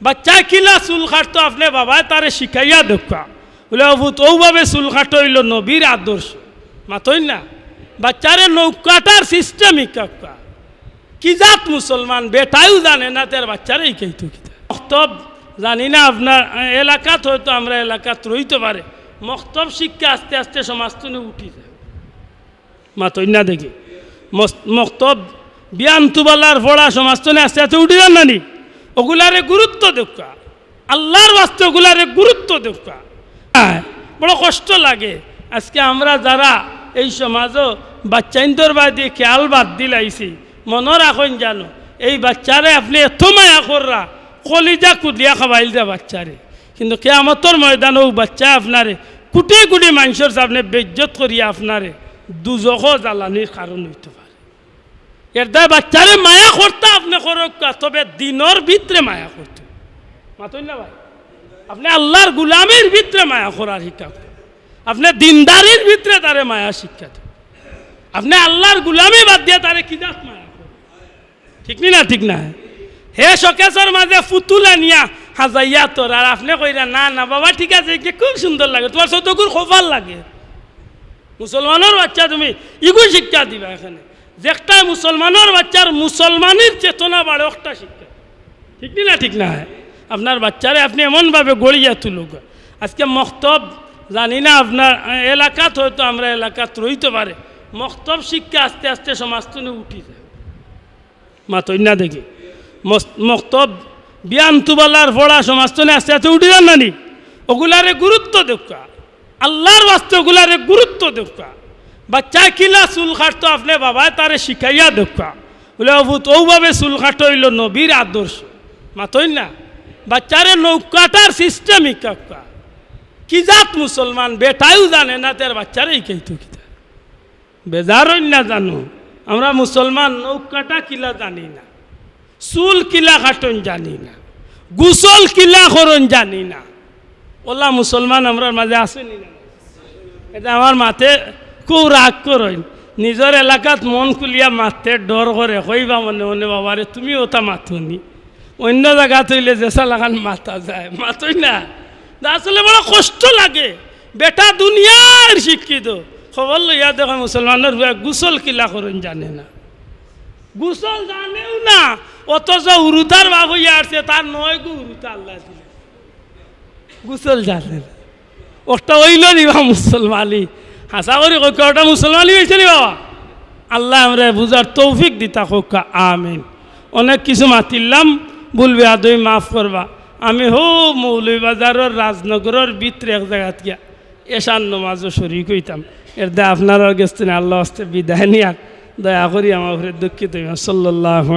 বাচ্চা কিলা চুল কাটতো আপনি বাবায় তারে শিখাইয়া দেখা বলে বাবু তৌভাবে চুল কাটো হইল নবীর আদর্শ মাতই না বাচ্চারে নৌকাটার সিস্টেম ইকা কি জাত মুসলমান বেটাইও জানে না তার বাচ্চারে ইকাইতো কিতা মক্তব জানি না আপনার এলাকাত হয়তো আমরা এলাকাত রইতে পারে মক্তব শিক্ষা আস্তে আস্তে সমাজতনে উঠি যায় মাতই না দেখি মক্তব বিয়ান তুবালার পড়া সমাজতনে আস্তে আস্তে উঠি যান নানি ওগুলারে গুরুত্ব দেখা আল্লাহর বাস্তে ওগুলারে গুরুত্ব দেখা বড় কষ্ট লাগে আজকে আমরা যারা এই সমাজও বাচ্চাইন্দর বাদে খেয়াল বাদ দিলাইছি মনে রাখেন জানো এই বাচ্চারে আপনি এত মায়া কররা কলিজা কুদিয়া খাবাইল যা বাচ্চারে কিন্তু কিয়ামতের ময়দানে ও বাচ্চা আপনারে কোটি কোটি মানুষের সামনে বেইজ্জত করিয়া আপনারে দুজখ জ্বালানির কারণ হইতে পারে এর দ্বারা বাচ্চারে মায়া করতে আপনি করক তবে দিনের ভিতরে মায়া করতে মাতই না ভাই আপনি আল্লাহর গুলামের ভিতরে মায়া করার শিক্ষা আপনি দিনদারির ভিতরে তারে মায়া শিক্ষা দেন আপনি আল্লাহর গুলামি বাদ দিয়ে তারে কি জাত মায়া করেন ঠিক না ঠিক না হে শোকেশের মাঝে ফুতুলা নিয়া হাজাইয়া তোর আর আপনি কইরা না না বাবা ঠিক আছে খুব সুন্দর লাগে তোমার চতুকুর খোফার লাগে মুসলমানের বাচ্চা তুমি ইগু শিক্ষা দিবা এখানে যেটা মুসলমানের বাচ্চার মুসলমানের চেতনা বাড়ে একটা শিক্ষা ঠিক না আপনার বাচ্চারে আপনি এমনভাবে গড়িয়া তুলুক আজকে মক্তব জানি না আপনার এলাকাত হয়তো আমরা এলাকাত রইতে পারে মক্তব শিক্ষা আস্তে আস্তে সমাজতনে উঠি যায় মাতই না দেখি মক্তব বিয়ান তুবালার পড়া সমাজতনে আস্তে আস্তে উঠি যান নানি ওগুলারে গুরুত্ব দেখা আল্লাহর বাস্তে ওগুলারে গুরুত্ব দেখা বাচ্চা কিলা চুল কাটতো আপনি বাবায় তারে শিখাইয়া দেখা বলে বাবু তৌভাবে চুল কাটো হইল নবীর আদর্শ মাতই না বাচ্চারে নৌকাটার সিস্টেম ইকা কি জাত মুসলমান বেটাইও জানে না তার বাচ্চারে ইকাইতো কিতা বেজারই না জানো আমরা মুসলমান নৌকাটা কিলা জানি না চুল কিলা কাটন জানি না গুসল কিলা করন জানি না ওলা মুসলমান আমরা মাঝে আসেনি না এটা আমার মাথে খুব রাগ করেন নিজের এলাকাত মন খুলিয়া মাথে ডর করে কইবা মনে মনে বাবারে তুমি ওটা মাথনি অন্য জায়গা তৈলে যেসা লাগান মাথা যায় মাথই না আসলে বড় কষ্ট লাগে বেটা দুনিয়ার শিক্ষিত খবর লইয়া দেখো মুসলমানের গুসল কিলা করেন জানে না গুসল জানেও না অথচ উরুতার বাবু আসছে তার নয় গু উরুতা আল্লাহ দিলে গুসল জানে না ওটা ওইল নিবা মুসলমানি হাসা করি ওটা মুসলমানি হয়েছে নি বাবা আল্লাহ আমরা বুঝার তৌফিক দিতা হোকা আমিন অনেক কিছু মাতিলাম বলবে আদৌ মাফ করবা আমি হো মৌলভীবাজারের রাজনগরের ভিতরে এক জায়গাত গিয়া এশান নমাজও শরীক হইতাম এর দা আপনারা গেছেন আল্লাহ আস্তে বিদায় নিয়া দয়া করি আমার দুঃখিত সাল্লাল্লাহু